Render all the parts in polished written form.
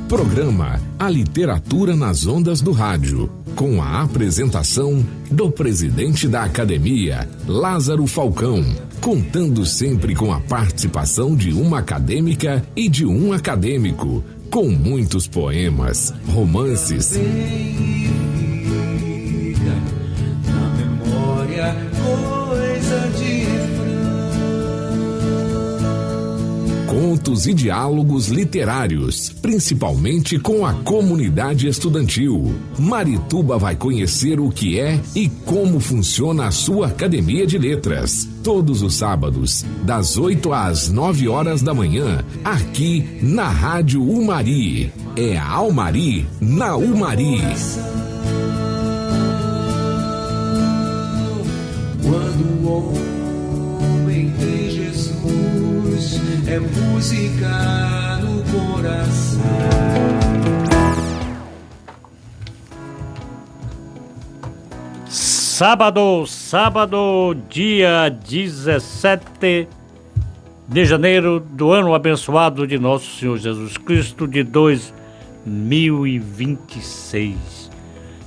Programa A Literatura nas Ondas do Rádio, com a apresentação do presidente da Academia, Lázaro Falcão, contando sempre com a participação de uma acadêmica e de um acadêmico, com muitos poemas, romances, na memória, coisa de contos e diálogos literários, principalmente com a comunidade estudantil. Marituba vai conhecer o que é e como funciona a sua Academia de Letras. Todos os sábados, das 8 às 9 horas da manhã, aqui na Rádio Umari. É a Almari na Umari. Quando o homem tem Jesus, é música no coração. Sábado, dia 17 de janeiro do ano abençoado de nosso Senhor Jesus Cristo de 2026.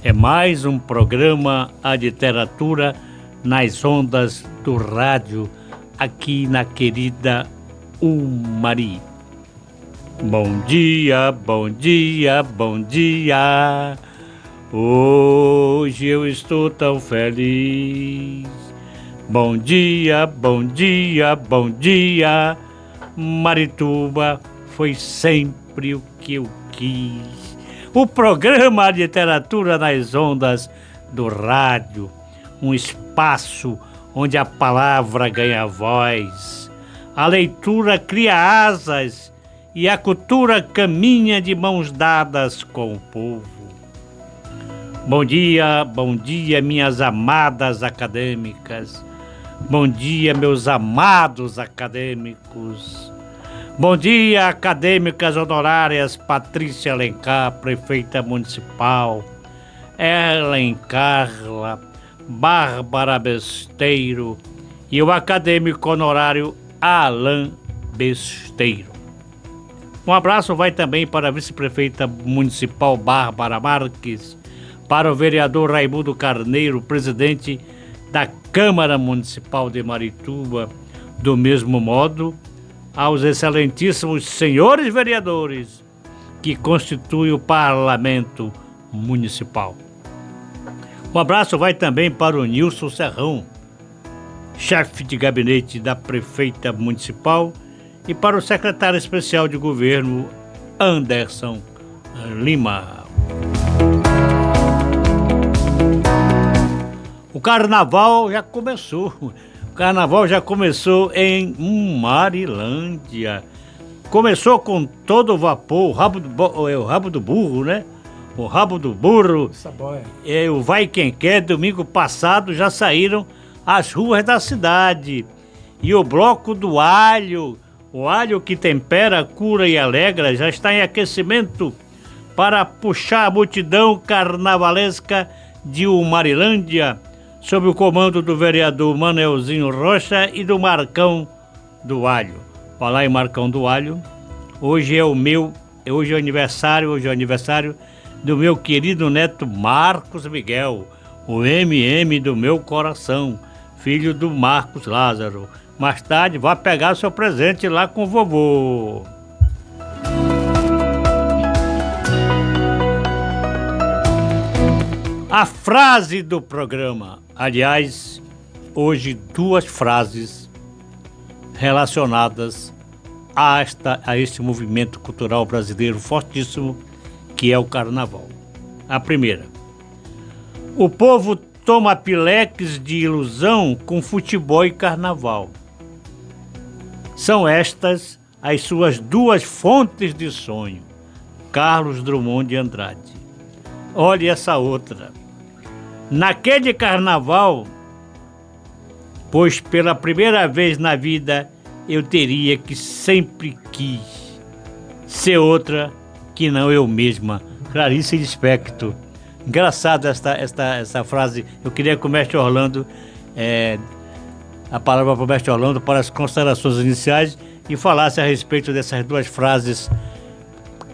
É mais um programa A Literatura nas Ondas do Rádio, aqui na querida Umari. Bom dia, bom dia, bom dia. Hoje eu estou tão feliz. Bom dia, bom dia, bom dia. Marituba foi sempre o que eu quis. O programa A Literatura nas Ondas do Rádio, um espaço onde a palavra ganha voz, a leitura cria asas e a cultura caminha de mãos dadas com o povo. Bom dia, minhas amadas acadêmicas. Bom dia, meus amados acadêmicos. Bom dia, acadêmicas honorárias Patrícia Alencar, prefeita municipal, Ellen Carla, Bárbara Besteiro e o acadêmico honorário Alan Besteiro. Um abraço vai também para a vice-prefeita municipal Bárbara Marques, para o vereador Raimundo Carneiro, presidente da Câmara Municipal de Marituba, do mesmo modo, aos excelentíssimos senhores vereadores que constituem o Parlamento Municipal. Um abraço vai também para o Nilson Serrão, chefe de gabinete da prefeita municipal, e para o secretário especial de governo, Anderson Lima. O carnaval já começou. O carnaval já começou em Umarilândia. Começou com todo o vapor, o rabo do burro, né? O rabo do burro, o vai quem quer. Domingo passado já saíram as ruas da cidade. E o bloco do alho, o alho que tempera, cura e alegra, já está em aquecimento para puxar a multidão carnavalesca de Umarilândia, sob o comando do vereador Manelzinho Rocha e do Marcão do Alho. Falar em Marcão do Alho, hoje é o aniversário do meu querido neto Marcos Miguel, o MM do meu coração, filho do Marcos Lázaro. Mais tarde, vá pegar seu presente lá com o vovô. A frase do programa. Aliás, hoje 2 frases relacionadas a este movimento cultural brasileiro fortíssimo que é o carnaval. A primeira: o povo toma pileques de ilusão com futebol e carnaval. São estas as suas 2 fontes de sonho. Carlos Drummond de Andrade. Olhe essa outra. Naquele carnaval, pois pela primeira vez na vida eu teria que sempre quis ser outra que não eu mesma. Clarice Lispector. Engraçado essa frase. Eu queria que o mestre Orlando, a palavra para o mestre Orlando para as considerações iniciais, e falasse a respeito dessas 2 frases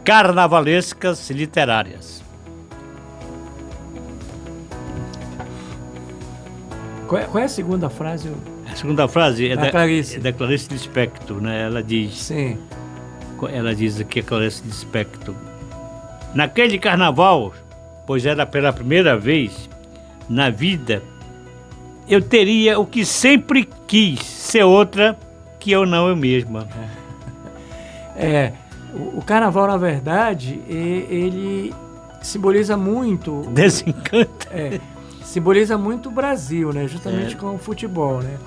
carnavalescas literárias. Qual é a segunda frase? A segunda frase é Da Clarice. da Clarice Lispector, né? Ela diz aqui, a Clarice Lispector: naquele carnaval, pois era pela primeira vez na vida, eu teria o que sempre quis, ser outra que eu não eu mesma. O carnaval, na verdade, ele simboliza muito... Desencanta. Simboliza muito o Brasil, né? Justamente com o futebol, né?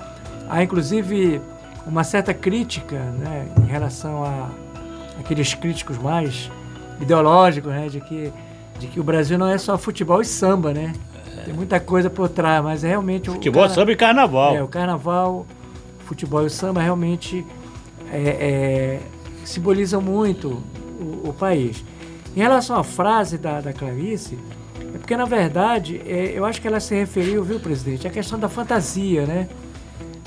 Há, inclusive, uma certa crítica, né, em relação a aqueles críticos mais ideológicos, né, de que o Brasil não é só futebol e samba, né? Tem muita coisa por trás, mas realmente... Futebol, samba e carnaval. O carnaval, o futebol e o samba realmente simbolizam muito o país. Em relação à frase da Clarice, é porque, na verdade, eu acho que ela se referiu, viu, presidente, à questão da fantasia, né?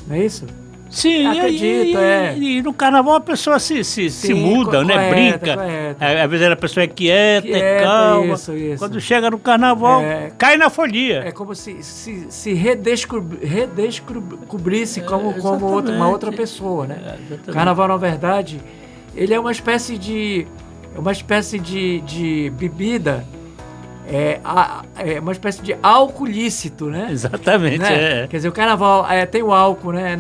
Não é isso? Sim, acredito, e no carnaval a pessoa se muda, né? Brinca. Correto. Às vezes a pessoa é quieta, calma. Isso. Quando chega no carnaval, cai na folia. É como se redescobrisse como uma outra pessoa, né? O carnaval, na verdade, ele é uma espécie de bebida, uma espécie de álcool lícito, né? Exatamente, né? Quer dizer, o carnaval tem o álcool, né,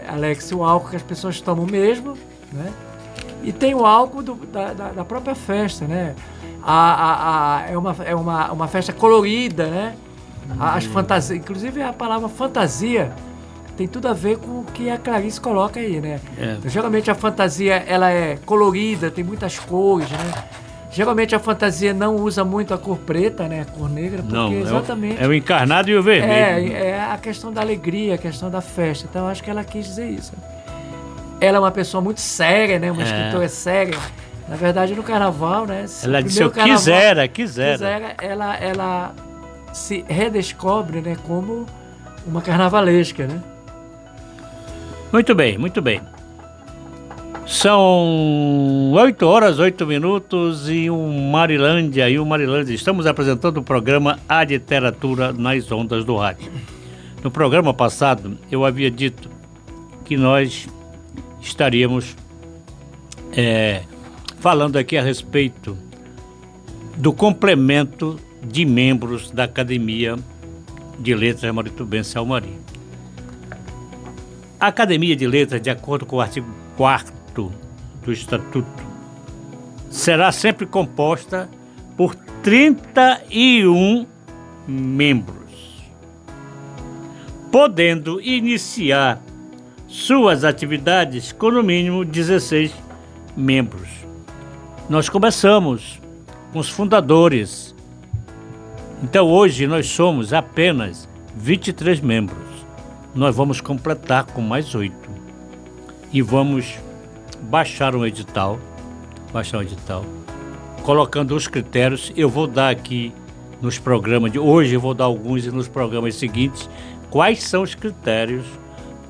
Alex? O álcool que as pessoas tomam mesmo, né? E tem o álcool da própria festa, né? É uma festa colorida, né? As fantasias, inclusive a palavra fantasia tem tudo a ver com o que a Clarice coloca aí, né? Então, geralmente a fantasia ela é colorida, tem muitas cores, né? Geralmente a fantasia não usa muito a cor preta, né? A cor negra, porque não, exatamente... É o encarnado e o vermelho. É a questão da alegria, a questão da festa. Então, eu acho que ela quis dizer isso. Ela é uma pessoa muito séria, né? Uma escritora séria. Na verdade, no carnaval, né? Ela disse, eu quisera. Ela se redescobre, né? Como uma carnavalesca, né? Muito bem, muito bem. São 8 horas, 8 minutos e um Marilândia. Estamos apresentando o programa A Literatura nas Ondas do Rádio. No programa passado, eu havia dito que nós estaríamos falando aqui a respeito do complemento de membros da Academia de Letras Maritubense Almari. A Academia de Letras, de acordo com o artigo 4º do Estatuto, será sempre composta por 31 membros, podendo iniciar suas atividades com no mínimo 16 membros. Nós começamos com os fundadores, então hoje nós somos apenas 23 membros. Nós vamos completar com mais 8 e vamos baixar um edital, colocando os critérios. Eu vou dar aqui nos programas de hoje, eu vou dar alguns e nos programas seguintes, quais são os critérios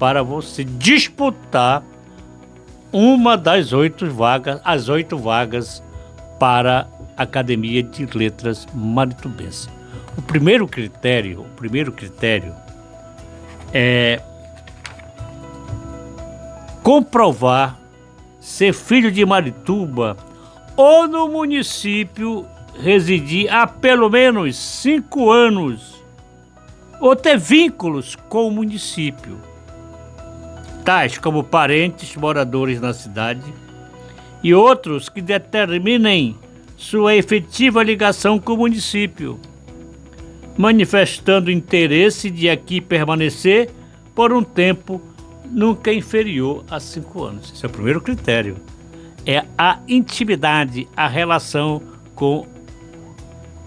para você disputar uma das 8 vagas, as 8 vagas para a Academia de Letras Maritubense. O primeiro critério é comprovar ser filho de Marituba ou no município residir há pelo menos 5 anos ou ter vínculos com o município, tais como parentes moradores na cidade e outros que determinem sua efetiva ligação com o município, manifestando interesse de aqui permanecer por um tempo nunca inferior a 5 anos. Esse é o primeiro critério. É a intimidade, a relação com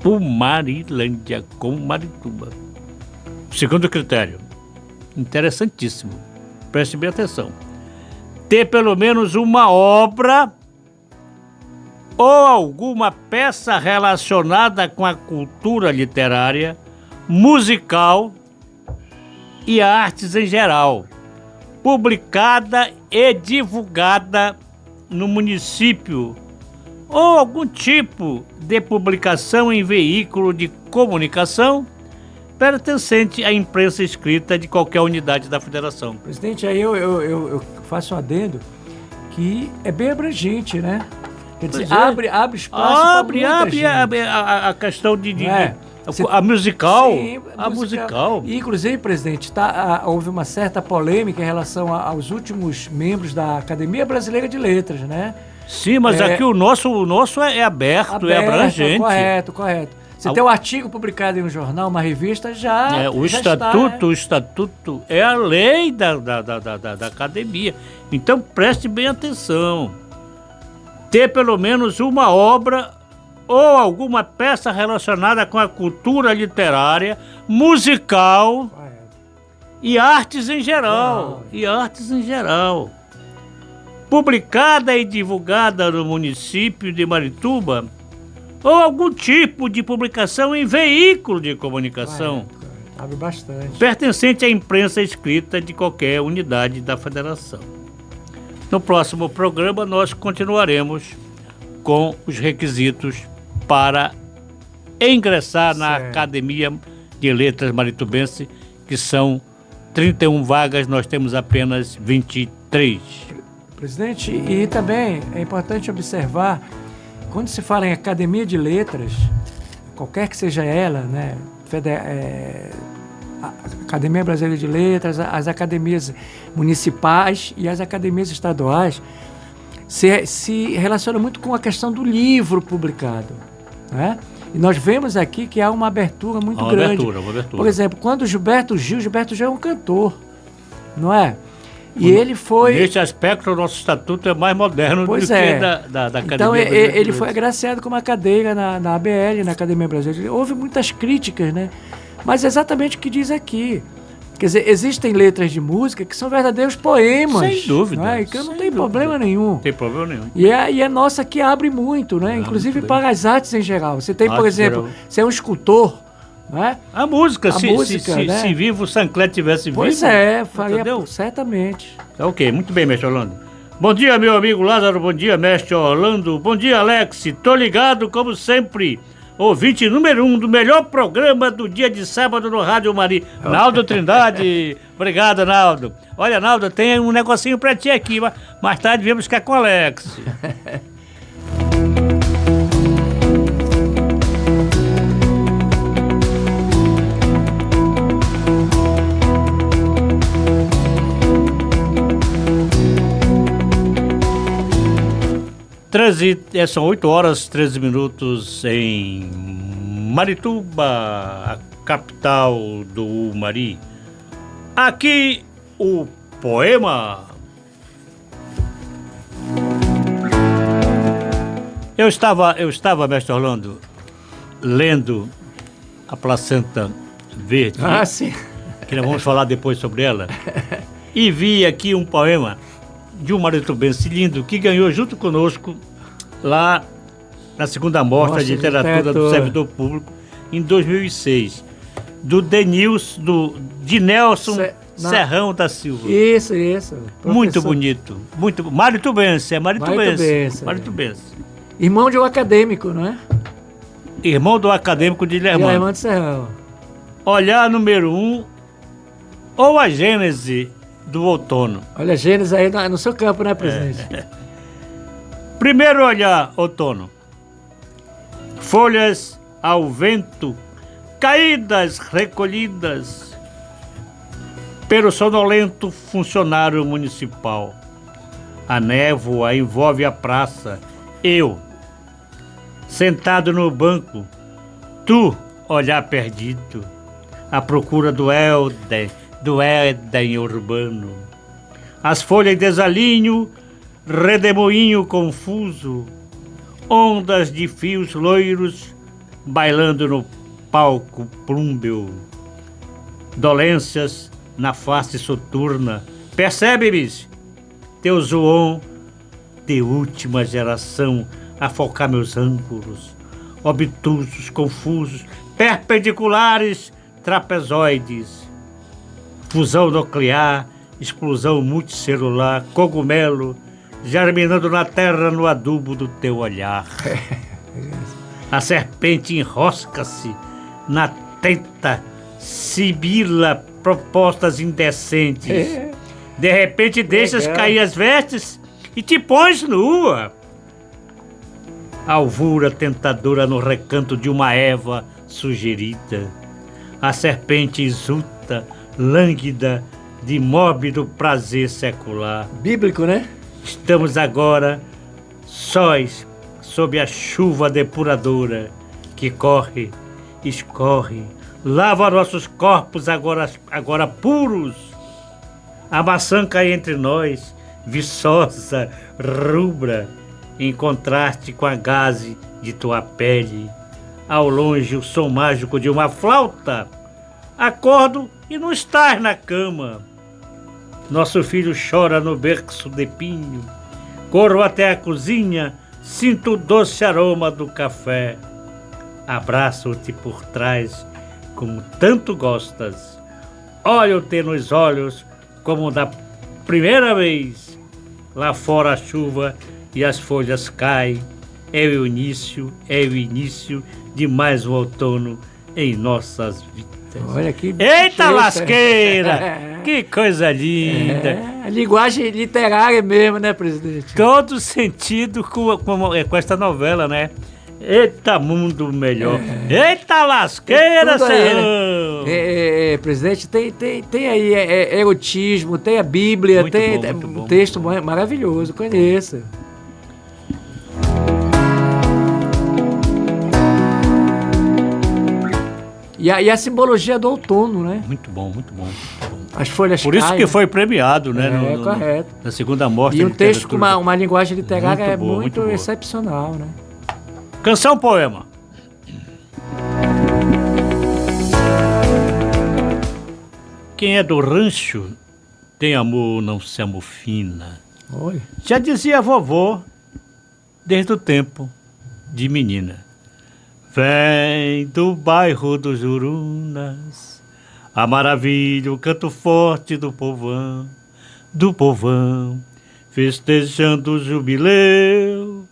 o Marilândia, com Marituba. Segundo critério, interessantíssimo, preste bem atenção. Ter pelo menos uma obra ou alguma peça relacionada com a cultura literária, musical e artes em geral, publicada e divulgada no município ou algum tipo de publicação em veículo de comunicação pertencente à imprensa escrita de qualquer unidade da Federação. Presidente, aí eu faço um adendo que é bem abrangente, né? Quer dizer, abre espaço para muita gente. A questão de Você- a musical. Sim, A musical. E, inclusive, presidente, houve uma certa polêmica em relação aos últimos membros da Academia Brasileira de Letras, né? Sim, mas aqui o nosso é aberto, é abrangente. Correto. Você tem um artigo publicado em um jornal, uma revista, O estatuto é a lei da academia. Então preste bem atenção. Ter pelo menos uma obra ou alguma peça relacionada com a cultura literária, musical e artes em geral. Publicada e divulgada no município de Marituba, ou algum tipo de publicação em veículo de comunicação Abre bastante. pertencente à imprensa escrita de qualquer unidade da Federação. No próximo programa, nós continuaremos com os requisitos para ingressar na Academia de Letras Maritubense, que são 31 vagas, nós temos apenas 23. Presidente, e também é importante observar, quando se fala em Academia de Letras, qualquer que seja ela, né, a Academia Brasileira de Letras, as academias municipais e as academias estaduais, se relaciona muito com a questão do livro publicado, né? E nós vemos aqui que há uma abertura muito grande. Uma abertura. Por exemplo, quando Gilberto Gil é um cantor, não é? E ele foi... Nesse aspecto, o nosso estatuto é mais moderno do que da Academia Então, Brasileira. ele foi agraciado com uma cadeira na ABL, na Academia Brasileira. Houve muitas críticas, né? Mas é exatamente o que diz aqui. Quer dizer, existem letras de música que são verdadeiros poemas. Sem dúvida. Não é? E que não tem problema nenhum. Não tem problema nenhum. E a nossa aqui abre muito, né? Inclusive para as artes em geral. Você tem, por exemplo, você é um escultor, não é? A música, né? se vivo o Sancler tivesse vivo. Pois é, faria entendeu? Certamente. Tá ok, muito bem, mestre Orlando. Bom dia, meu amigo Lázaro, bom dia, mestre Orlando, bom dia, Alex, tô ligado, como sempre, ouvinte número 1 do melhor programa do dia de sábado no Rádio Mari, Naldo Trindade. Obrigado, Naldo. Olha, Naldo, tem um negocinho pra ti aqui, mas mais tarde viemos buscar com o Alex. São 8 horas e 13 minutos em Marituba, a capital do Mari. Aqui o poema. Eu estava, mestre Orlando, lendo a Placenta Verde. Ah, sim. Que nós vamos falar depois sobre ela. E vi aqui um poema de um maritubense lindo que ganhou junto conosco lá na segunda mostra de literatura do servidor público em 2006, de Nelson Serrão da Silva. Isso. Muito bonito, muito maritubense. Irmão de um acadêmico, não é? Irmão do acadêmico de Lermano de Serrão. Olhar número 1 ou a Gênese do outono. Olha a Gênesis aí no seu campo, né, presidente? Primeiro olhar, outono. Folhas ao vento, caídas, recolhidas pelo sonolento funcionário municipal. A névoa envolve a praça. Eu, sentado no banco, tu, olhar perdido, à procura do Éden urbano. As folhas em desalinho, redemoinho confuso, ondas de fios loiros bailando no palco plúmbeo. Dolências na face soturna, percebe-me, teu zoom de última geração a focar meus ângulos, obtusos, confusos, perpendiculares, trapezoides. Fusão nuclear, explosão multicelular, cogumelo, germinando na terra no adubo do teu olhar. A serpente enrosca-se na tenta, sibila propostas indecentes. De repente deixas cair as vestes e te pões nua. Alvura tentadora no recanto de uma Eva sugerida. A serpente exulta, lânguida, de mórbido prazer secular. Bíblico, né? Estamos agora sóis sob a chuva depuradora que corre, escorre, lava nossos corpos agora puros. A maçã cai entre nós, viçosa, rubra, em contraste com a gaze de tua pele. Ao longe o som mágico de uma flauta. Acordo e não estás na cama. Nosso filho chora no berço de pinho. Corro até a cozinha, sinto o doce aroma do café. Abraço-te por trás, como tanto gostas. Olho-te nos olhos, como da primeira vez. Lá fora a chuva e as folhas caem. É o início de mais um outono em nossas vidas. Olha que... Eita lasqueira! Que coisa linda! A linguagem literária mesmo, né, presidente? Todo sentido com esta novela, né? Eita mundo melhor! Eita lasqueira, senhor! Né? Presidente, tem aí erotismo, tem a Bíblia, muito tem bom, um texto maravilhoso, conheça. E a simbologia do outono, né? Muito bom. As folhas Por isso caem, que foi premiado, né? Correto. Na segunda mostra. E um texto com uma linguagem literária muito boa. excepcional, né? Canção, poema. Quem é do rancho tem amor, não se amofina. Olha. Já dizia a vovó desde o tempo de menina. Vem do bairro dos Jurunas, a maravilha, o canto forte do povão, festejando o jubileu,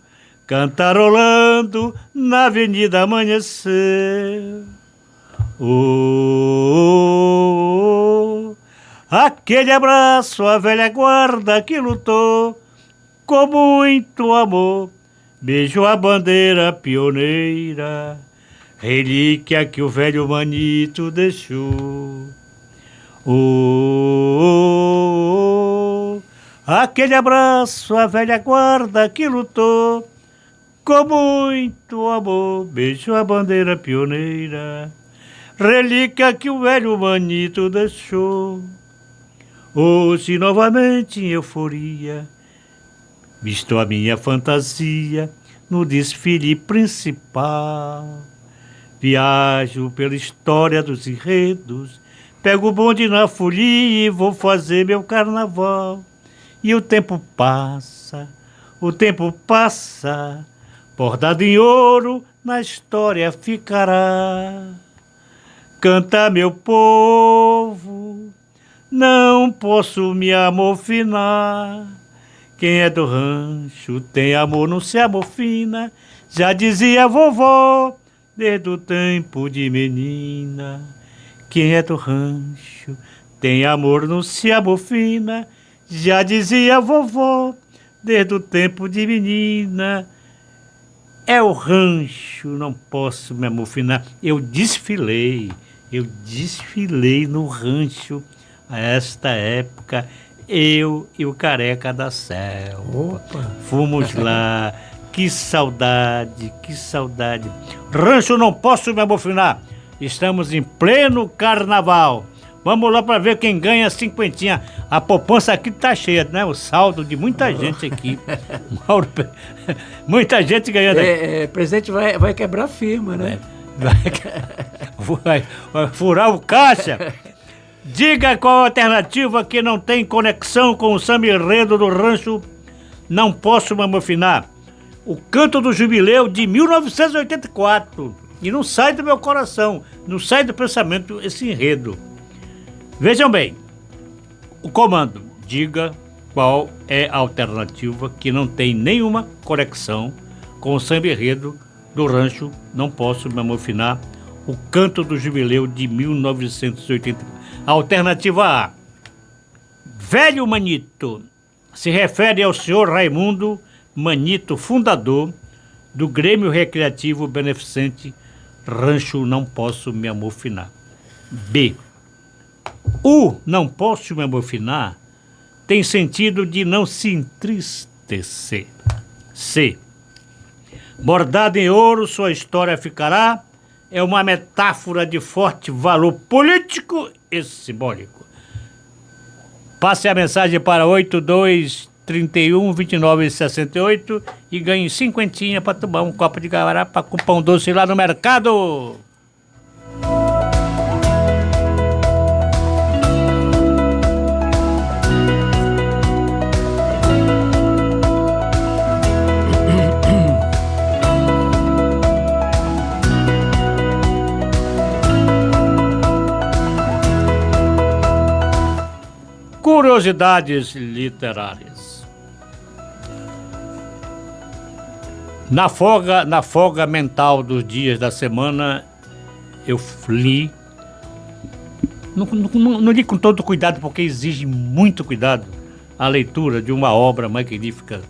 cantarolando na avenida amanhecer. Aquele abraço à velha guarda que lutou com muito amor, beijou a bandeira pioneira, relíquia que o velho manito deixou. Aquele abraço à velha guarda que lutou com muito amor, beijou a bandeira pioneira, relíquia que o velho manito deixou. Hoje novamente em euforia, visto a minha fantasia no desfile principal. Viajo pela história dos enredos, pego o bonde na folia e vou fazer meu carnaval. E o tempo passa, bordado em ouro na história ficará. Canta, meu povo, não posso me amofinar. Quem é do rancho tem amor, não se amofina. Já dizia a vovó desde o tempo de menina. Quem é do rancho tem amor, não se amofina. Já dizia a vovó desde o tempo de menina. É o rancho, não posso me amofinar. Eu desfilei no rancho a esta época. Eu e o Careca da Selva. Opa. Fomos lá. Que saudade. Rancho, não posso me amofinar. Estamos em pleno carnaval. Vamos lá para ver quem ganha 50. A poupança aqui tá cheia, né? O saldo de muita gente aqui. Muita gente ganhando aqui. Presidente vai quebrar a firma, né? Vai furar o caixa. Diga qual a alternativa que não tem conexão com o samba enredo do rancho. Não posso me amofinar. O canto do jubileu de 1984. E não sai do meu coração, não sai do pensamento esse enredo. Vejam bem, o comando, diga qual é a alternativa que não tem nenhuma conexão com o samba enredo do rancho Não Posso Me Amofinar, o Canto do Jubileu de 1980. A alternativa A. Velho Manito se refere ao senhor Raimundo Manito, fundador do Grêmio Recreativo Beneficente Rancho Não Posso Me Amofinar. B. O Não Posso Me Amofinar tem sentido de não se entristecer. C. Bordado em ouro, sua história ficará, é uma metáfora de forte valor político e simbólico. Passe a mensagem para 8231-2968 e ganhe 50 para tomar um copo de garapa com pão doce lá no mercado. Curiosidades literárias. Na folga mental dos dias da semana, eu li. Não li com todo cuidado, porque exige muito cuidado a leitura de uma obra magnífica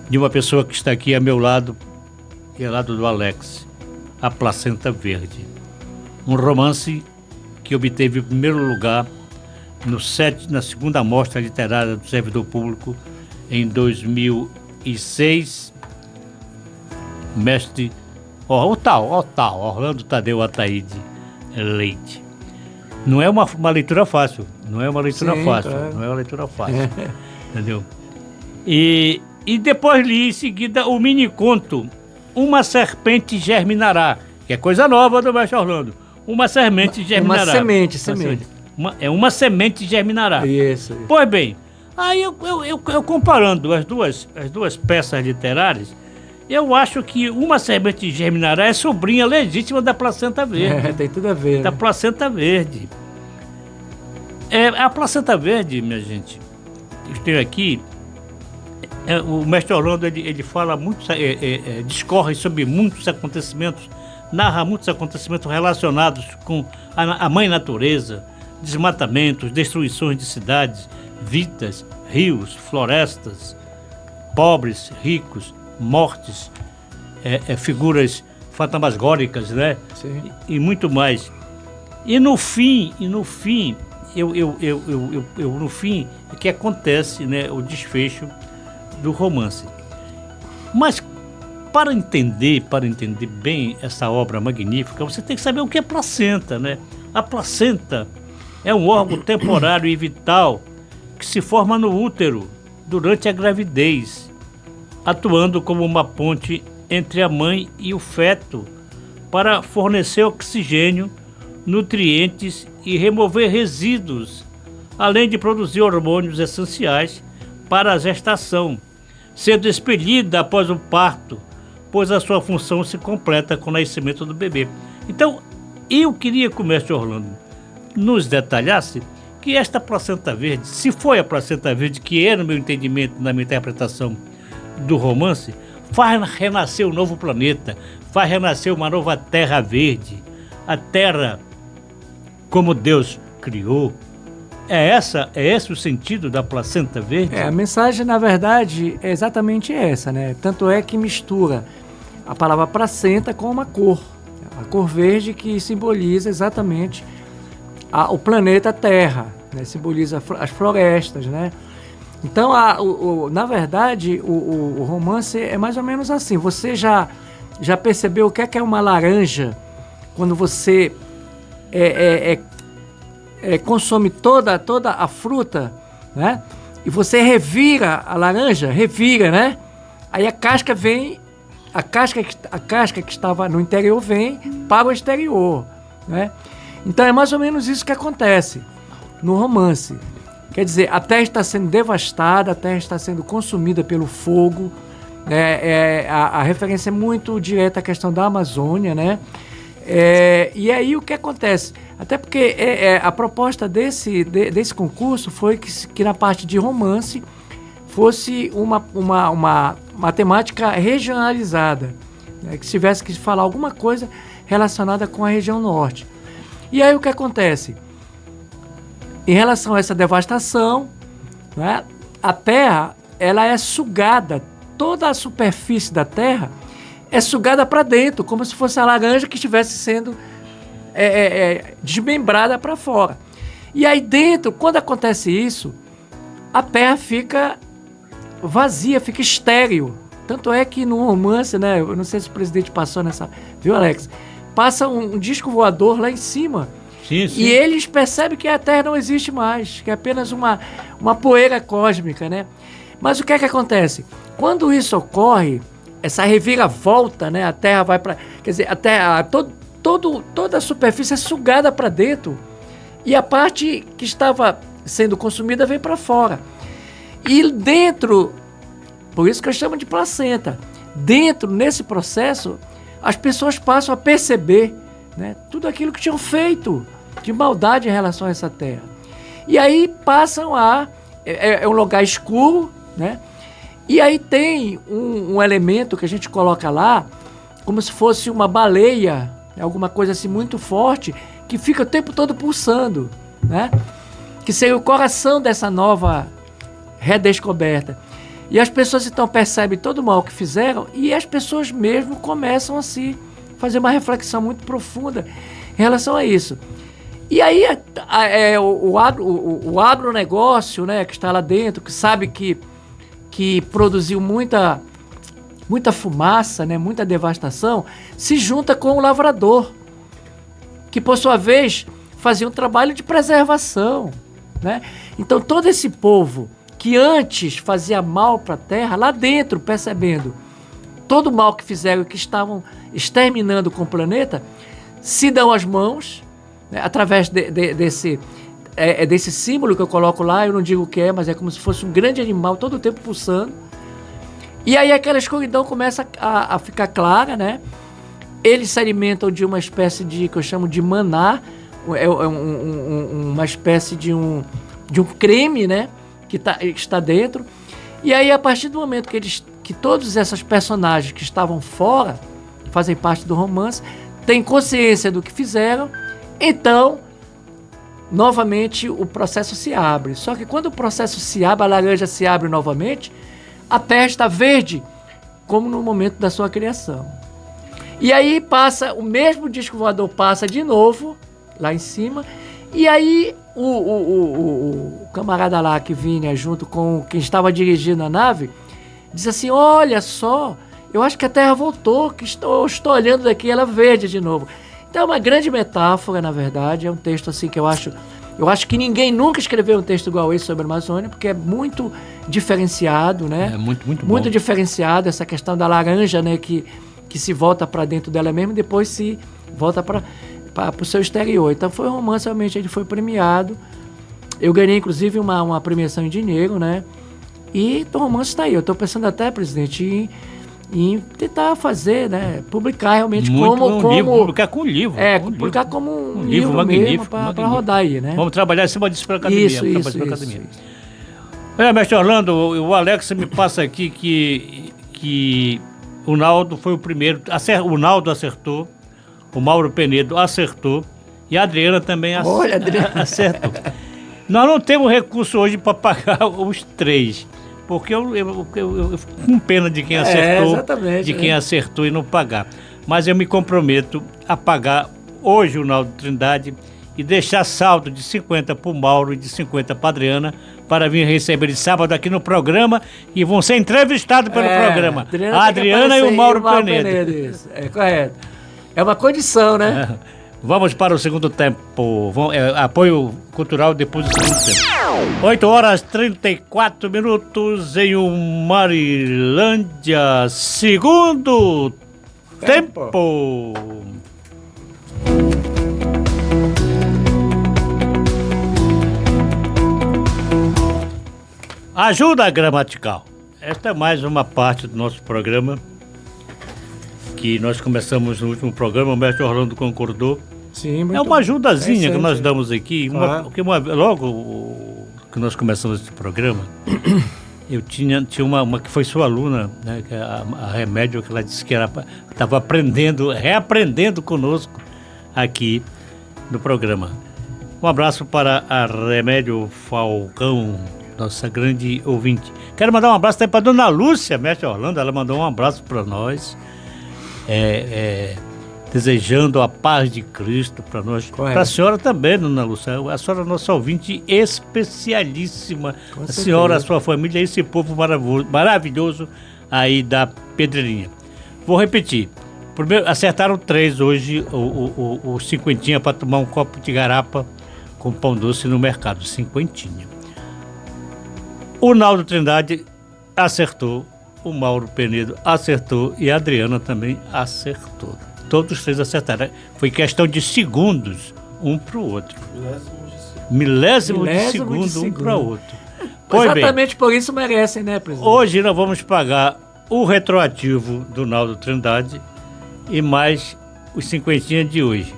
de uma pessoa que está aqui a meu lado e ao lado do Alex, A Placenta Verde. Um romance que obteve o primeiro lugar na segunda mostra literária do Servidor Público em 2006. Mestre Orlando Tadeu Ataíde Leite. Não é uma leitura fácil, entendeu? E depois li em seguida o mini conto Uma Serpente Germinará, que é coisa nova do Mestre Orlando. Uma semente germinará. Uma semente. Uma semente germinará. Isso. Pois bem, aí eu comparando as duas peças literárias, eu acho que Uma Semente Germinará é sobrinha legítima da Placenta Verde. Tem tudo a ver. Da Placenta Verde. A Placenta Verde, minha gente, eu tenho aqui, o Mestre Orlando, ele fala muito, discorre sobre muitos acontecimentos, narra muitos acontecimentos relacionados com a mãe natureza, desmatamentos, destruições de cidades, vidas, rios, florestas, pobres, ricos, mortes, figuras fantasmagóricas, né? Sim. E muito mais. E no fim, no fim, é que acontece, né, o desfecho do romance. Mas para entender bem essa obra magnífica, você tem que saber o que é placenta, né? A placenta é um órgão temporário e vital que se forma no útero durante a gravidez, atuando como uma ponte entre a mãe e o feto para fornecer oxigênio, nutrientes e remover resíduos, além de produzir hormônios essenciais para a gestação, sendo expelida após o parto, pois a sua função se completa com o nascimento do bebê. Então, eu queria que o Mestre Orlando nos detalhasse que esta placenta verde, se foi a placenta verde que era no meu entendimento, na minha interpretação do romance, faz renascer um novo planeta, faz renascer uma nova terra verde, a terra como Deus criou. É esse o sentido da placenta verde? A mensagem, na verdade, é exatamente essa, né? Tanto é que mistura a palavra placenta com uma cor. A cor verde que simboliza exatamente o planeta Terra, né? Simboliza as florestas, né? Então, na verdade, o romance é mais ou menos assim. Você já percebeu o que é uma laranja quando você consome toda a fruta, né? E você revira a laranja, né? Aí a casca vem, a casca que estava no interior vem para o exterior, né? Então é mais ou menos isso que acontece no romance. Quer dizer, a terra está sendo devastada, a terra está sendo consumida pelo fogo, né? A referência é muito direta à questão da Amazônia, né? E aí o que acontece? Até porque a proposta desse concurso foi que na parte de romance fosse uma temática regionalizada, né? Que tivesse que falar alguma coisa relacionada com a região norte. E aí o que acontece? Em relação a essa devastação, né, a terra ela é sugada, toda a superfície da terra é sugada para dentro, como se fosse a laranja que estivesse sendo desmembrada para fora. E aí dentro, quando acontece isso, a terra fica vazia, fica estéril. Tanto é que no romance, né, eu não sei se o presidente passou nessa... Viu, Alex? Passa um disco voador lá em cima. Sim, sim. E eles percebem que a Terra não existe mais, que é apenas uma poeira cósmica, né? Mas o que é que acontece? Quando isso ocorre, essa reviravolta, né? A Terra vai para... Quer dizer, a Terra... Toda a superfície é sugada para dentro e a parte que estava sendo consumida vem para fora. E dentro, por isso que eu chamo de placenta, dentro, nesse processo, as pessoas passam a perceber, né, tudo aquilo que tinham feito de maldade em relação a essa terra. E aí passam a... É um lugar escuro, né? E aí tem um elemento que a gente coloca lá, como se fosse uma baleia, alguma coisa assim muito forte, que fica o tempo todo pulsando, né? Que seria o coração dessa nova redescoberta. E as pessoas então percebem todo o mal que fizeram e as pessoas mesmo começam a se fazer uma reflexão muito profunda em relação a isso. E aí o agronegócio, né, que está lá dentro, que sabe que produziu muita fumaça, né, muita devastação, se junta com o lavrador, que por sua vez fazia um trabalho de preservação, né? Então todo esse povo que antes fazia mal para a terra, lá dentro, percebendo todo o mal que fizeram e que estavam exterminando com o planeta, se dão as mãos, né, através desse símbolo que eu coloco lá. Eu não digo o que é, mas é como se fosse um grande animal todo o tempo pulsando. E aí aquela escuridão começa a ficar clara, né? Eles se alimentam de uma espécie de, que eu chamo de maná, uma espécie de um creme, né? Que está dentro. E aí, a partir do momento que todos esses personagens que estavam fora, fazem parte do romance, têm consciência do que fizeram, então, novamente, o processo se abre. Só que quando o processo se abre, a laranja se abre novamente, a terra está verde, como no momento da sua criação. E aí passa, o mesmo disco voador passa de novo, lá em cima, e aí o camarada lá que vinha junto com quem estava dirigindo a nave, diz assim, olha só, eu acho que a Terra voltou, que estou olhando daqui, ela é verde de novo. Então é uma grande metáfora, na verdade, é um texto assim que eu acho que ninguém nunca escreveu um texto igual esse sobre a Amazônia, porque é muito diferenciado, né? É muito bom. Muito diferenciado, essa questão da laranja, né, que se volta para dentro dela mesma e depois se volta para o seu exterior. Então foi um romance, realmente, ele foi premiado. Eu ganhei, inclusive, uma premiação em dinheiro, né? E o romance está aí. Eu estou pensando até, presidente, em tentar fazer, né? Publicar realmente publicar com livro. Publicar como um livro mesmo para rodar aí, né? Vamos trabalhar em cima disso para a academia. Isso. Olha, mestre Orlando, o Alex me passa aqui que o Naldo foi o primeiro. O Naldo acertou, o Mauro Penedo acertou e a Adriana também acertou. Nós não temos recurso hoje para pagar os três, porque eu fico com pena de quem acertou, quem acertou e não pagar. Mas eu me comprometo a pagar hoje o Naldo Trindade e deixar saldo de 50 para o Mauro e de 50 para a Adriana, para vir receber de sábado aqui no programa e vão ser entrevistados pelo programa. A Adriana e o Mauro Penedo. Isso, é correto. É uma condição, né? Vamos para o segundo tempo. Apoio cultural depois do segundo tempo. 8h34 em Marilândia. Segundo tempo. Ajuda gramatical. Esta é mais uma parte do nosso programa que nós começamos no último programa, o mestre Orlando concordou. Sim, muito É uma ajudazinha que nós interessante. damos aqui. Claro. Porque logo que nós começamos esse programa, eu tinha uma que foi sua aluna, né, que é a Remédio, que ela disse que estava reaprendendo conosco aqui no programa. Um abraço para a Remédio Falcão, nossa grande ouvinte. Quero mandar um abraço também para a dona Lúcia, mestre Orlando, ela mandou um abraço para nós. Desejando a paz de Cristo para nós. Correto. Para a senhora também, dona Lúcia. A senhora é nossa ouvinte especialíssima. Com A certeza. senhora, a sua família, esse povo maravilhoso aí da Pedreirinha. Vou repetir. Primeiro, acertaram 3 hoje, o cinquentinha para tomar um copo de garapa com pão doce no mercado. Cinquentinha. O Naldo Trindade acertou. O Mauro Penedo acertou e a Adriana também acertou. Todos os 3 acertaram. Foi questão de segundos, um para o outro. Milésimo de segundo, um para o outro. Pois bem, Exatamente por isso merecem, né, presidente? hoje nós vamos pagar o retroativo do Naldo Trindade e mais os cinquentinha de hoje.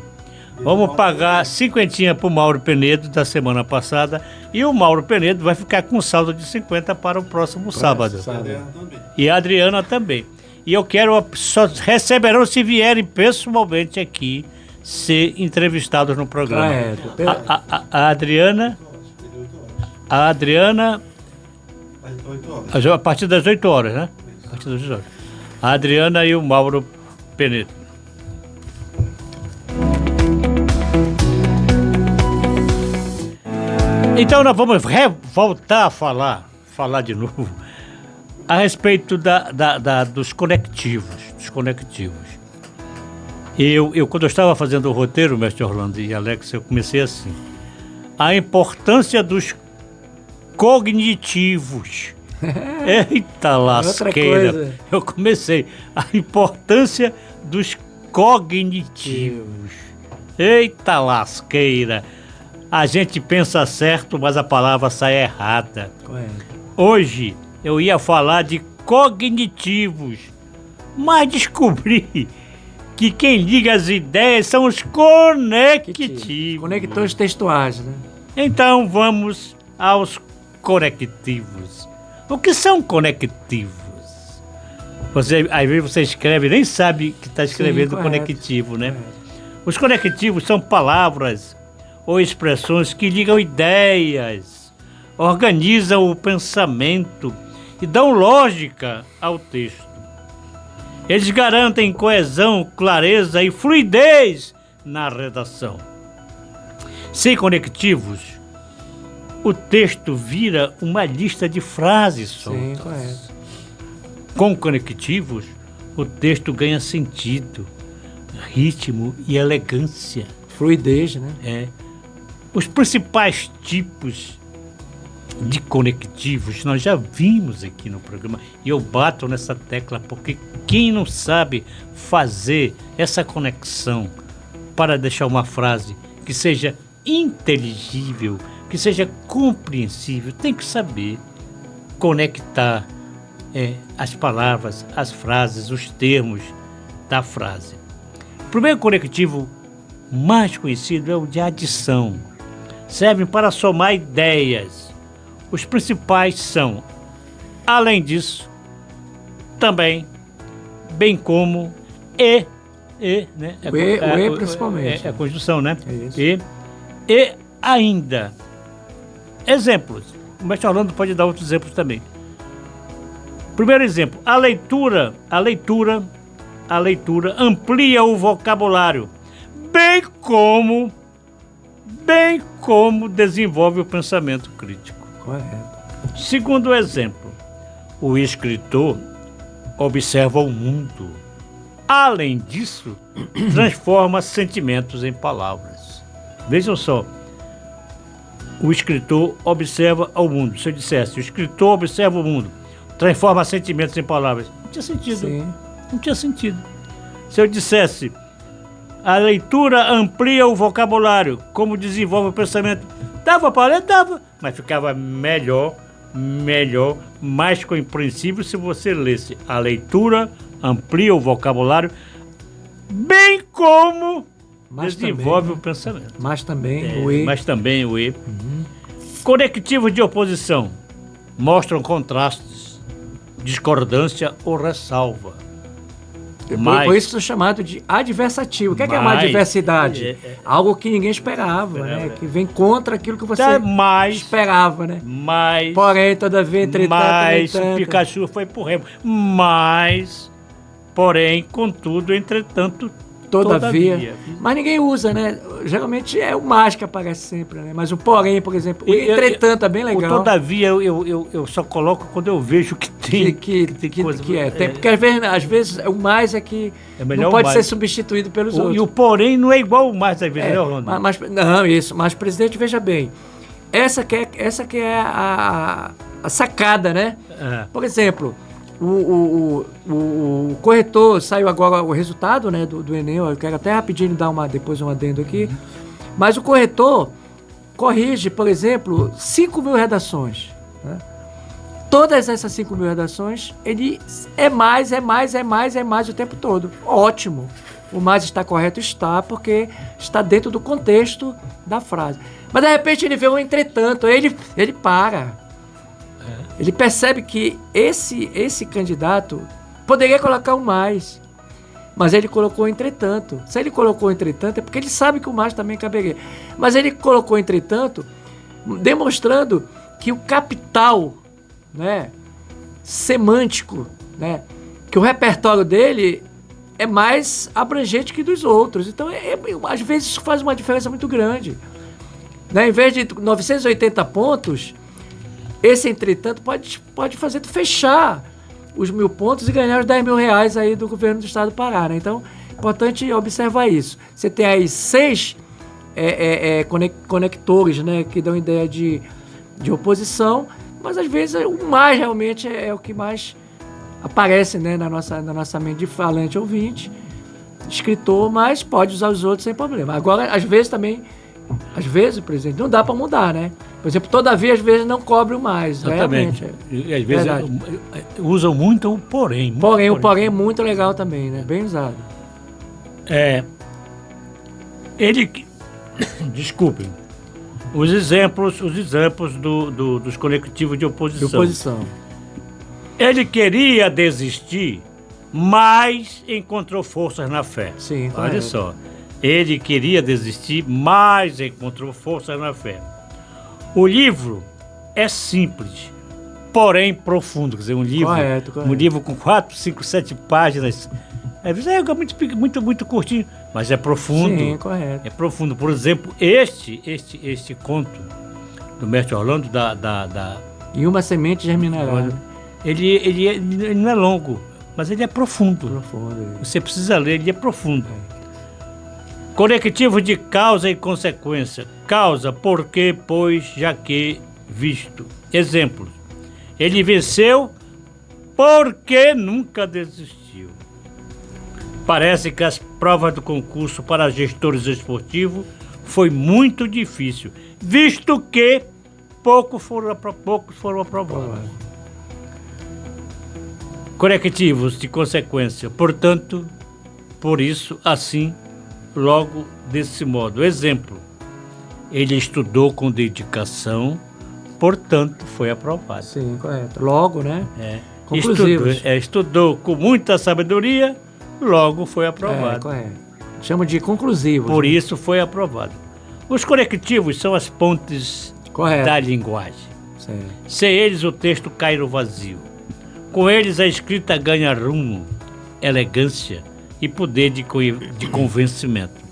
Vamos pagar cinquentinha para o Mauro Penedo da semana passada e o Mauro Penedo vai ficar com saldo de 50 para o próximo sábado. E a Adriana também. E eu quero, só receberão se vierem pessoalmente aqui ser entrevistados no programa. Correto. A Adriana, a partir das 8 horas, né? A partir das 8 horas. A Adriana e o Mauro Penedo. Então nós vamos voltar a falar de novo a respeito dos conectivos. Eu, quando eu estava fazendo o roteiro, mestre Orlando e Alex, eu comecei assim. A importância dos cognitivos. Eita lasqueira. coisa. Eu comecei. A importância dos cognitivos. Eita lasqueira. A gente pensa certo, mas a palavra sai errada. Correto. Hoje eu ia falar de cognitivos, mas descobri que quem liga as ideias são os conectivos. Conectores textuais, né? Então vamos aos conectivos. O que são conectivos? Às vezes você escreve e nem sabe que está escrevendo Sim, correto. conectivo, né? Correto. Os conectivos são palavras ou expressões que ligam ideias, organizam o pensamento e dão lógica ao texto. Eles garantem coesão, clareza e fluidez na redação. Sem conectivos, o texto vira uma lista de frases Sim, soltas. correto. Com conectivos, o texto ganha sentido, ritmo e elegância. Fluidez, né? Os principais tipos de conectivos nós já vimos aqui no programa e eu bato nessa tecla porque quem não sabe fazer essa conexão para deixar uma frase que seja inteligível, que seja compreensível, tem que saber conectar as palavras, as frases, os termos da frase. O primeiro conectivo mais conhecido é o de adição. Servem para somar ideias. Os principais são, além disso, também, bem como, né? O e principalmente. É a conjunção, né? É isso. E ainda. Exemplos. O mestre Orlando pode dar outros exemplos também. Primeiro exemplo, a leitura amplia o vocabulário, bem como desenvolve o pensamento crítico. Correto. Segundo exemplo, o escritor observa o mundo. Além disso, transforma sentimentos em palavras. Vejam só, o escritor observa o mundo. Se eu dissesse, o escritor observa o mundo, transforma sentimentos em palavras, não tinha sentido. Sim. Não tinha sentido. Se eu dissesse, a leitura amplia o vocabulário, como desenvolve o pensamento, dava para ler? Dava, mas ficava melhor, mais compreensível se você lesse. A leitura amplia o vocabulário, como Mas desenvolve também, o pensamento. Mas também o E. Mas também o E. Conectivos de oposição mostram contrastes, discordância ou ressalva. Por isso que sou chamado de adversativo. O que é uma adversidade? Algo que ninguém esperava, né? Que vem contra aquilo que você esperava, né? Porém, todavia, entretanto... Pikachu foi pro remo. Mas, porém, contudo, entretanto, todavia. Mas ninguém usa, né? Geralmente é o mais que aparece sempre, né? Mas o porém, por exemplo, o entretanto é bem legal. O todavia eu só coloco quando eu vejo que tem coisa. Porque às vezes o mais é que não pode ser substituído pelos outros. E o porém não é igual o mais, às vezes, né, Ronaldo? Mas, presidente, veja bem, essa que é a sacada, né? Por exemplo, o corretor, saiu agora o resultado, né, do Enem, eu quero até rapidinho dar depois um adendo aqui, mas o corretor corrige, por exemplo, 5.000 redações, né? Todas essas 5.000 redações, ele é mais o tempo todo. Ótimo. O mais está correto, porque está dentro do contexto da frase. Mas de repente ele vê um entretanto, ele para. Ele percebe que esse candidato poderia colocar o mais, mas ele colocou entretanto. Se ele colocou entretanto, é porque ele sabe que o mais também caberia. Mas ele colocou entretanto, demonstrando que o capital, né, semântico, né, que o repertório dele é mais abrangente que dos outros. Então, às vezes isso faz uma diferença muito grande, né? Em vez de 980 pontos... Esse, entretanto, pode fazer tu fechar os 1.000 pontos e ganhar os 10 mil reais aí do governo do estado do Pará, né? Então, importante observar isso. Você tem aí 6 conectores, né, que dão ideia de oposição, mas às vezes o mais realmente é o que mais aparece, né, na nossa mente de falante ouvinte, escritor, mas pode usar os outros sem problema. Agora, às vezes, presidente, não dá para mudar, né? Por exemplo, todavia, às vezes, não cobre o mais. Exatamente. E às vezes usam muito o porém. O porém é muito legal também, né? Bem usado. Desculpem. Os exemplos dos conectivos de oposição. Ele queria desistir, mas encontrou forças na fé. Sim, olha só. Ele queria desistir, mas encontrou forças na fé. O livro é simples, porém profundo. Quer dizer, um livro com 4, 5, 7 páginas. É muito curtinho, mas é profundo. Sim, correto. É profundo. Por exemplo, este conto do mestre Orlando E uma semente germinará. Ele não é longo, mas ele é profundo. Você precisa ler, ele é profundo. Conectivo de causa e consequência. Causa, porque, pois, já que, visto. Exemplos. Ele venceu porque nunca desistiu. Parece que as provas do concurso para gestores esportivos foi muito difícil, visto que poucos foram aprovados. Conectivos de consequência. Portanto, por isso, assim, logo desse modo. Exemplo, ele estudou com dedicação, portanto foi aprovado. Sim, correto. Logo, né? Estudou com muita sabedoria, logo foi aprovado. Correto. Chama de conclusivos. Por isso foi aprovado. Os conectivos são as pontes da linguagem. Certo. Sem eles o texto cai no vazio. Com eles a escrita ganha rumo, elegância e poder de convencimento.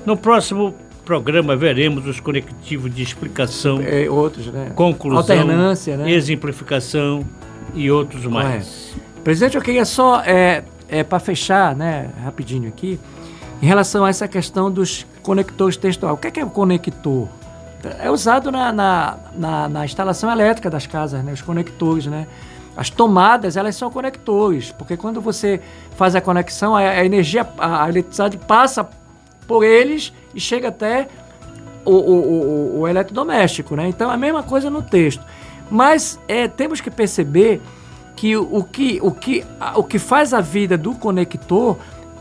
No próximo programa veremos os conectivos de explicação, outros, né? Conclusão, alternância, né? Exemplificação e outros mais. Presidente, eu queria só, para fechar, né, rapidinho aqui, em relação a essa questão dos conectores textuais. O que é o conector? É usado na instalação elétrica das casas, né? Os conectores, né? As tomadas, elas são conectores, porque quando você faz a conexão, a energia, a eletricidade passa por eles e chega até o eletrodoméstico, né? Então, é a mesma coisa no texto. Mas temos que perceber que o que faz a vida do conector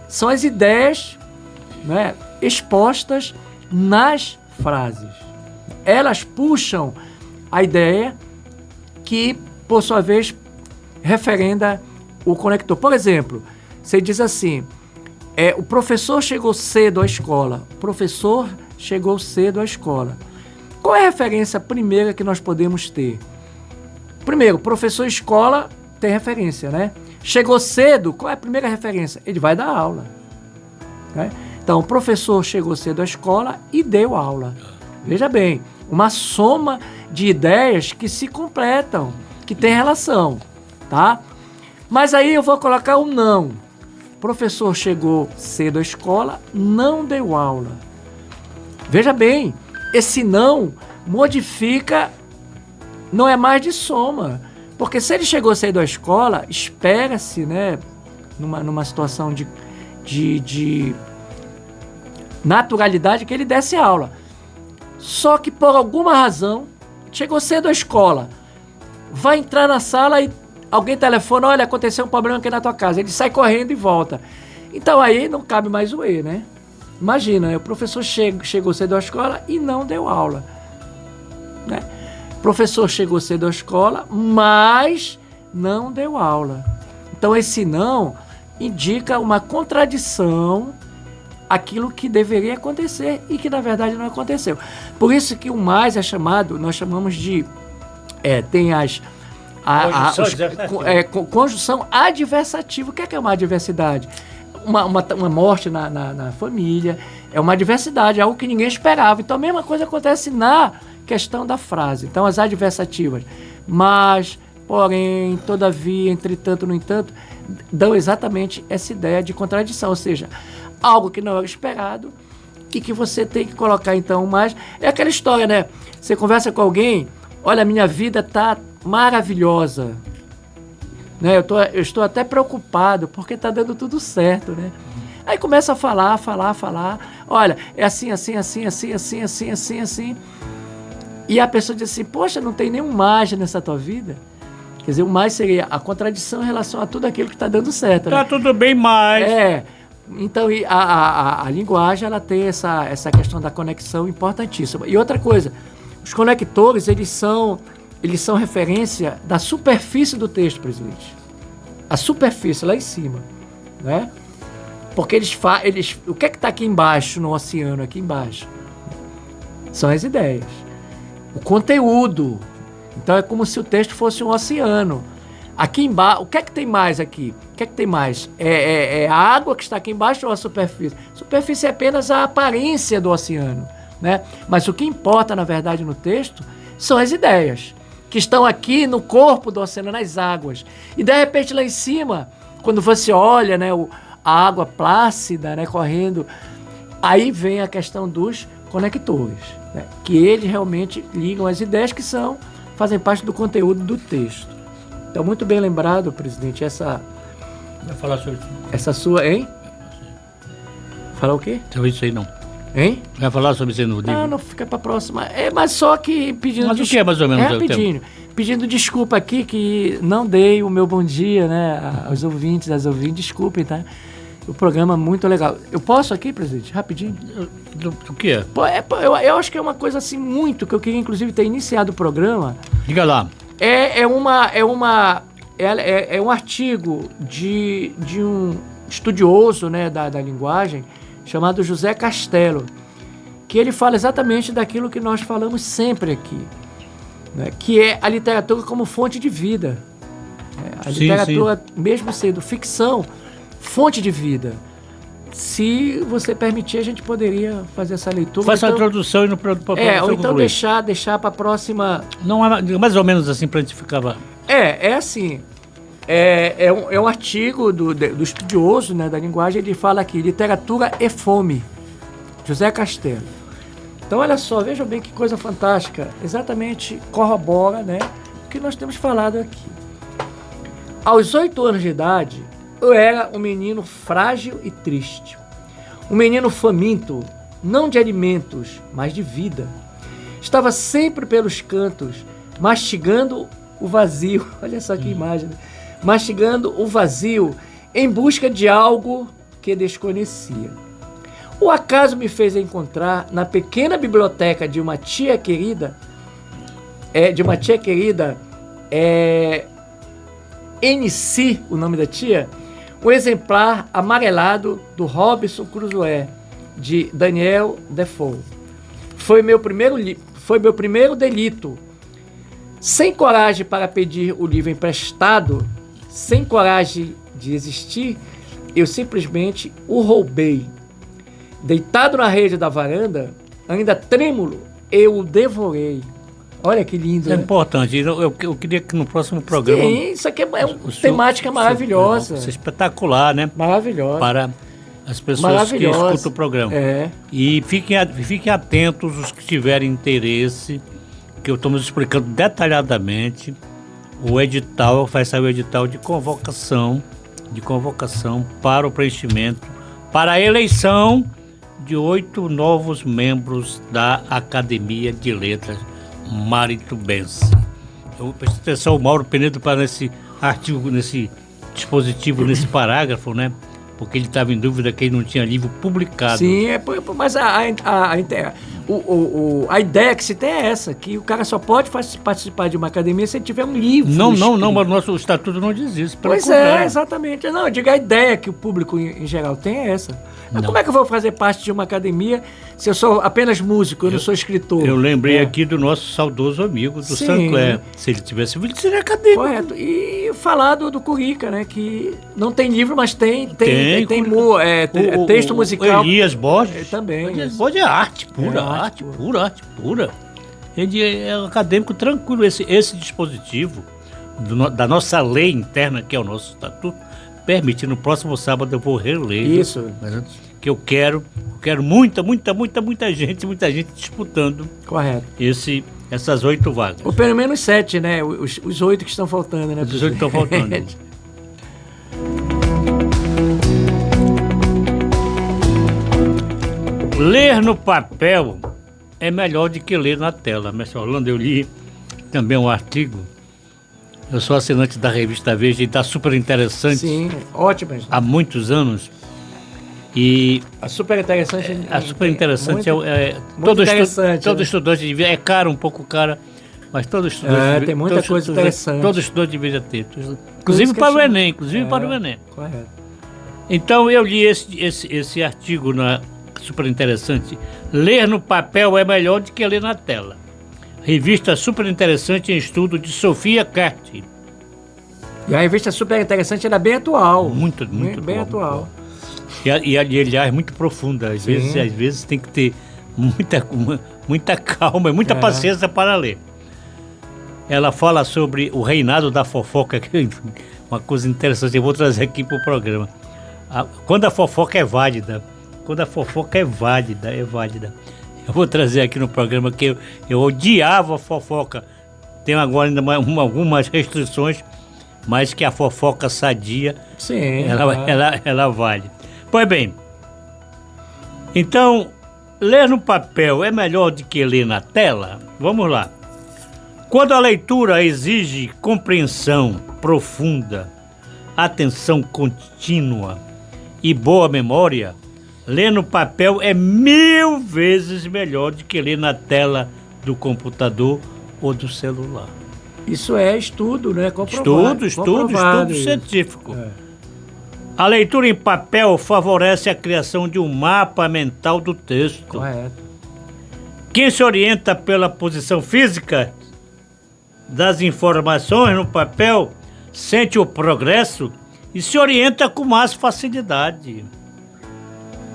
são as ideias né, expostas nas frases. Elas puxam a ideia que, por sua vez, referenda o conector. Por exemplo, você diz assim, o professor chegou cedo à escola. O professor chegou cedo à escola. Qual é a referência primeira que nós podemos ter? Primeiro, professor escola tem referência, né? Chegou cedo, qual é a primeira referência? Ele vai dar aula, né? Então, o professor chegou cedo à escola e deu aula. Veja bem, uma soma de ideias que se completam, que tem relação, tá? Mas aí eu vou colocar o não. O professor chegou cedo à escola, não deu aula. Veja bem, esse não modifica, não é mais de soma. Porque se ele chegou cedo à escola, espera-se, né, numa situação de naturalidade, que ele desse aula. Só que por alguma razão, chegou cedo à escola, vai entrar na sala e alguém telefona, olha, aconteceu um problema aqui na tua casa. Ele sai correndo e volta. Então aí não cabe mais o E, né? Imagina, o professor chegou cedo à escola e não deu aula, né? O professor chegou cedo à escola, mas não deu aula. Então esse não indica uma contradição àquilo que deveria acontecer e que na verdade não aconteceu. Por isso que o mais é chamado, nós chamamos de... tem as... conjunção adversativa. O que é uma adversidade? Uma morte na família, é uma adversidade, algo que ninguém esperava. Então a mesma coisa acontece na questão da frase. Então as adversativas, mas, porém, todavia, entretanto, no entanto, dão exatamente essa ideia de contradição, ou seja, algo que não era esperado e que você tem que colocar então mais. É aquela história, né? Você conversa com alguém, olha, minha vida tá maravilhosa, né? Eu estou até preocupado porque tá dando tudo certo, né? Aí começa a falar, olha, é assim. E a pessoa diz assim, poxa, não tem nenhum mais nessa tua vida. Quer dizer, o mais seria a contradição em relação a tudo aquilo que está dando certo. Tá, né? Tudo bem mais. Então a linguagem, ela tem essa questão da conexão importantíssima. E outra coisa, os conectores, eles são referência da superfície do texto, presidente. A superfície, lá em cima, né? Porque eles o que está aqui embaixo, no oceano, aqui embaixo? São as ideias. O conteúdo. Então é como se o texto fosse um oceano. Aqui embaixo, o que é que tem mais aqui? O que é que tem mais? É a água que está aqui embaixo ou a superfície? A superfície é apenas a aparência do oceano, né? Mas o que importa, na verdade, no texto são as ideias que estão aqui no corpo do oceano, nas águas. E de repente lá em cima, quando você olha, né, a água plácida, né, correndo, aí vem a questão dos conectores, né, que eles realmente ligam as ideias que fazem parte do conteúdo do texto. Então, muito bem lembrado, presidente, Vai falar sobre isso. Essa sua, hein? Falar o quê? Sobre isso aí não. Hein? Vai falar sobre isso aí no livro? Não, fica para a próxima. Mas só que pedindo... Mas o que é mais ou menos o tema? Pedindo desculpa aqui que não dei o meu bom dia, né, aos ouvintes, às ouvintes, desculpem, tá? O programa é muito legal. Eu posso aqui, presidente, rapidinho? O que é? Eu acho que é uma coisa assim muito, que eu queria inclusive ter iniciado o programa. Diga lá. É um artigo de um estudioso, né, da linguagem, chamado José Castelo, que ele fala exatamente daquilo que nós falamos sempre aqui, né, que é a literatura como fonte de vida. A literatura, mesmo sendo ficção, fonte de vida. Se você permitir, a gente poderia fazer essa leitura. Faça a introdução e no ou então deixar para a próxima. Não é mais ou menos assim para a gente ficar. Assim. É um artigo do estudioso, né, da linguagem. Ele fala aqui: literatura e fome. José Castelo. Então, olha só, vejam bem que coisa fantástica. Exatamente corrobora, né, o que nós temos falado aqui. Aos 8 anos de idade, eu era um menino frágil e triste. Um menino faminto, não de alimentos, mas de vida. Estava sempre pelos cantos, mastigando o vazio. Olha só que imagem. Mastigando o vazio em busca de algo que desconhecia. O acaso me fez encontrar na pequena biblioteca de uma tia querida, NC, o nome da tia, um exemplar amarelado do Robinson Crusoe, de Daniel Defoe. Foi meu primeiro delito. Sem coragem para pedir o livro emprestado, sem coragem de existir, eu simplesmente o roubei. Deitado na rede da varanda, ainda trêmulo, eu o devorei. Olha que lindo, Isso é né? importante. Eu queria que no próximo programa... Sim, isso aqui é uma temática maravilhosa. Isso é espetacular, né? Maravilhosa. Para as pessoas que escutam o programa. É. E fiquem atentos os que tiverem interesse, que eu estou explicando detalhadamente. O edital, vai sair o edital de convocação para o preenchimento, para a eleição de 8 novos membros da Academia de Letras Maritubense. Eu prestei atenção ao Mauro Penedo para nesse artigo, nesse dispositivo, nesse parágrafo, né? Porque ele estava em dúvida que ele não tinha livro publicado. Sim, mas a ideia que se tem é essa, que o cara só pode participar de uma academia se ele tiver um livro. Não, mas o nosso estatuto não diz isso. Pois é, exatamente. Não, eu digo, a ideia que o público em geral tem é essa. Mas como é que eu vou fazer parte de uma academia se eu sou apenas músico, eu não sou escritor? Eu lembrei aqui do nosso saudoso amigo, do Sancler. Se ele tivesse vindo, seria acadêmico. Correto. E falar do Curica, né? Que não tem livro, mas tem texto musical. Elias Borges. Também. Elias Borges é arte pura, arte pura. Ele é acadêmico tranquilo. Esse dispositivo da nossa lei interna, que é o nosso estatuto, permite. No próximo sábado eu vou reler. Isso. Que eu quero muita gente disputando. Correto. Essas 8 vagas. Ou pelo menos 7, né? Os 8 que estão faltando, né? Os 8 que estão faltando. Ler no papel é melhor do que ler na tela. Mestre Orlando, eu li também um artigo. Eu sou assinante da revista Veja e está super interessante. Sim, ótimo. Há muitos anos. E a super interessante todo estudante devia, é caro, um pouco cara, mas todo estudante tem muita coisa interessante. Todo estudante deveria ter, inclusive para o Enem, Correto. Então eu li esse artigo na super interessante. Ler no papel é melhor do que ler na tela. Revista super interessante em estudo de Sofia Kerti. E a revista super interessante era bem atual. Muito bem atual. E aliás, muito profunda. Às vezes tem que ter muita calma e muita paciência para ler. Ela fala sobre o reinado da fofoca, que é uma coisa interessante. Eu vou trazer aqui para o programa. Quando a fofoca é válida. Eu vou trazer aqui no programa que eu odiava a fofoca. Tenho agora ainda algumas restrições, mas que a fofoca sadia, sim, ela vale. Pois bem, então, ler no papel é melhor do que ler na tela? Vamos lá. Quando a leitura exige compreensão profunda, atenção contínua e boa memória, ler no papel é 1000 vezes melhor do que ler na tela do computador ou do celular. Isso é estudo, né? Comprovado. Estudo científico. A leitura em papel favorece a criação de um mapa mental do texto. Correto. Quem se orienta pela posição física das informações no papel sente o progresso e se orienta com mais facilidade.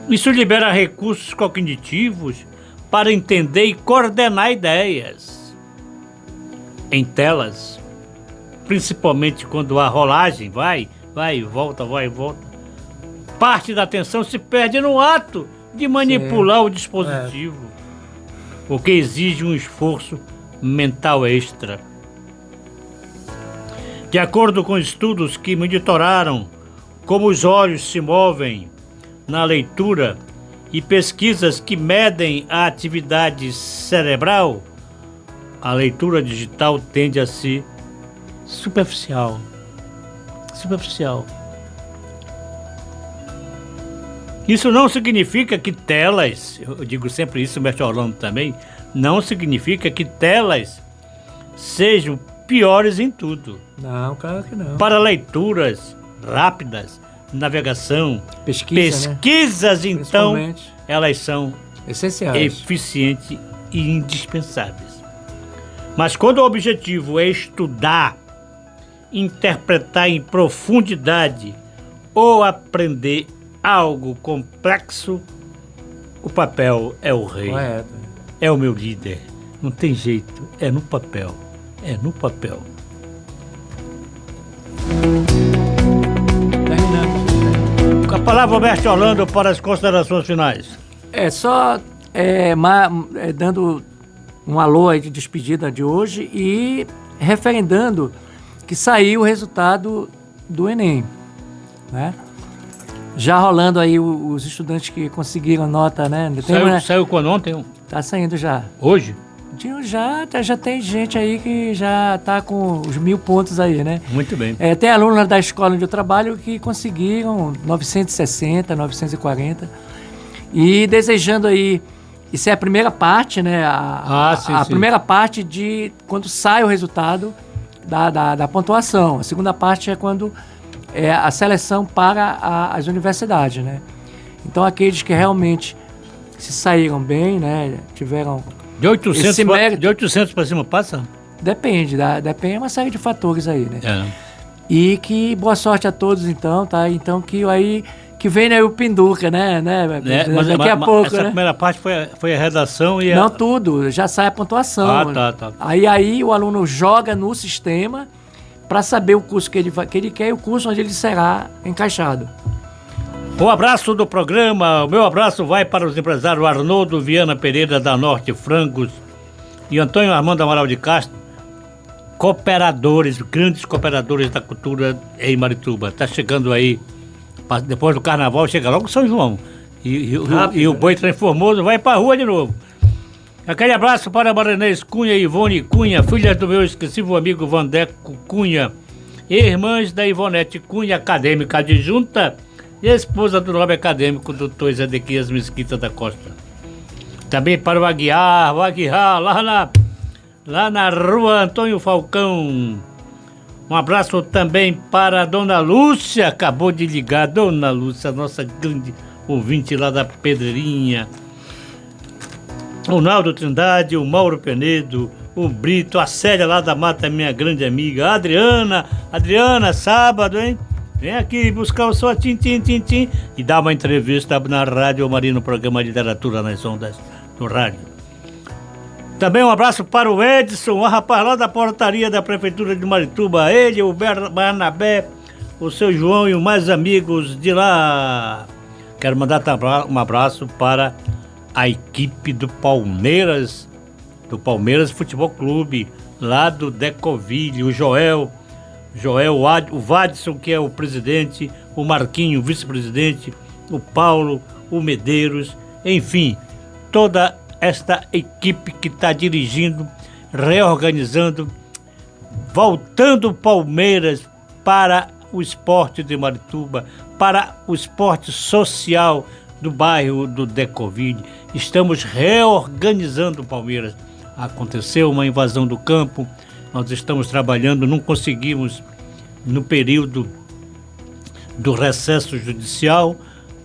Isso libera recursos cognitivos para entender e coordenar ideias. Em telas, principalmente quando a rolagem vai e volta, parte da atenção se perde no ato de manipular o dispositivo, o que exige um esforço mental extra. De acordo com estudos que monitoraram como os olhos se movem na leitura e pesquisas que medem a atividade cerebral, a leitura digital tende a ser superficial. Isso não significa que telas, eu digo sempre isso, o mestre Orlando também, não significa que telas sejam piores em tudo. Não, claro que não. Para leituras rápidas, navegação, pesquisas, né? então, elas são essenciais, eficientes e indispensáveis. Mas quando o objetivo é estudar, interpretar em profundidade ou aprender algo complexo, o papel é o rei. Correto. É o meu líder. Não tem jeito, é no papel. É no papel. Com a palavra, mestre Orlando, para as considerações finais. Só dando um alô aí de despedida de hoje e referendando que saiu o resultado do Enem, né? Já rolando aí os estudantes que conseguiram nota, né? Saiu quando ontem? Tá saindo já. Hoje? Já tem gente aí que já tá com os 1.000 pontos aí, né? Muito bem. Tem alunos da escola onde eu trabalho que conseguiram 960, 940. E desejando aí, isso é a primeira parte, né? A primeira parte de quando sai o resultado da pontuação. A segunda parte é quando a seleção para as universidades, né? Então aqueles que realmente se saíram bem, né? Tiveram... De 800 para cima passa? Depende de uma série de fatores aí, né? E que boa sorte a todos então, tá? Então que vem aí o Pinduca, né? Daqui a pouco, essa primeira parte foi a redação e Não tudo, já sai a pontuação. Tá. Aí o aluno joga no sistema para saber o curso que ele quer e o curso onde ele será encaixado. O abraço do programa, o meu abraço vai para os empresários Arnoldo Viana Pereira da Norte Frangos e Antônio Armando Amaral de Castro, grandes cooperadores da cultura em Marituba. Está chegando aí, depois do carnaval, chega logo São João. E o Boi Transformoso vai para a rua de novo. Aquele abraço para Maranês Cunha e Ivone Cunha, filhas do meu esquecível amigo Vandeco Cunha, irmãs da Ivonete Cunha, acadêmica adjunta, e a esposa do nobre acadêmico, doutor Zedequias Mesquita da Costa. Também para o Aguiar, lá na rua Antônio Falcão. Um abraço também para a Dona Lúcia, acabou de ligar, Dona Lúcia, nossa grande ouvinte lá da Pedreirinha. O Naldo Trindade, o Mauro Penedo, o Brito, a Célia lá da Mata, minha grande amiga, a Adriana, sábado, hein? Vem aqui buscar o seu tim e dar uma entrevista na Rádio Maria, no programa Literatura nas Ondas do Rádio. Também um abraço para o Edson, o rapaz lá da portaria da Prefeitura de Marituba, ele, o Barnabé, o seu João e os mais amigos de lá. Quero mandar um abraço para a equipe do Palmeiras Futebol Clube, lá do Decoville, o Joel, o Vadson, que é o presidente, o Marquinho, o vice-presidente, o Paulo, o Medeiros, enfim, toda esta equipe que está dirigindo, reorganizando, voltando o Palmeiras para o esporte de Marituba, para o esporte social do bairro do Decoville. Estamos reorganizando o Palmeiras. Aconteceu uma invasão do campo, nós estamos trabalhando, não conseguimos no período do recesso judicial,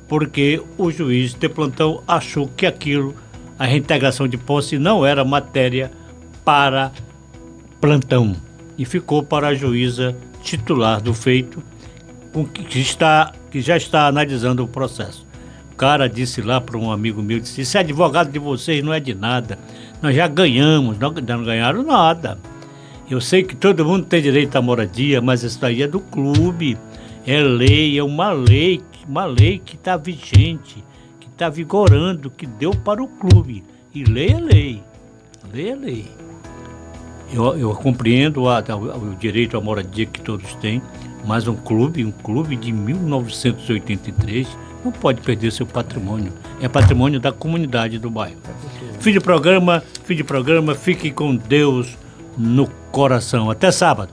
porque o juiz de plantão achou que a reintegração de posse não era matéria para plantão e ficou para a juíza titular do feito, que já está analisando o processo. O cara disse lá para um amigo meu, disse: "Esse advogado de vocês não é de nada, nós já ganhamos", não ganharam nada. Eu sei que todo mundo tem direito à moradia, mas isso aí é do clube, é lei, é uma lei que está vigente, que está vigorando, que deu para o clube, e lei é lei, lei é lei. Eu compreendo o direito à moradia que todos têm, mas um clube de 1983 não pode perder seu patrimônio. É patrimônio da comunidade do bairro. Fim de programa, fique com Deus no coração. Até sábado.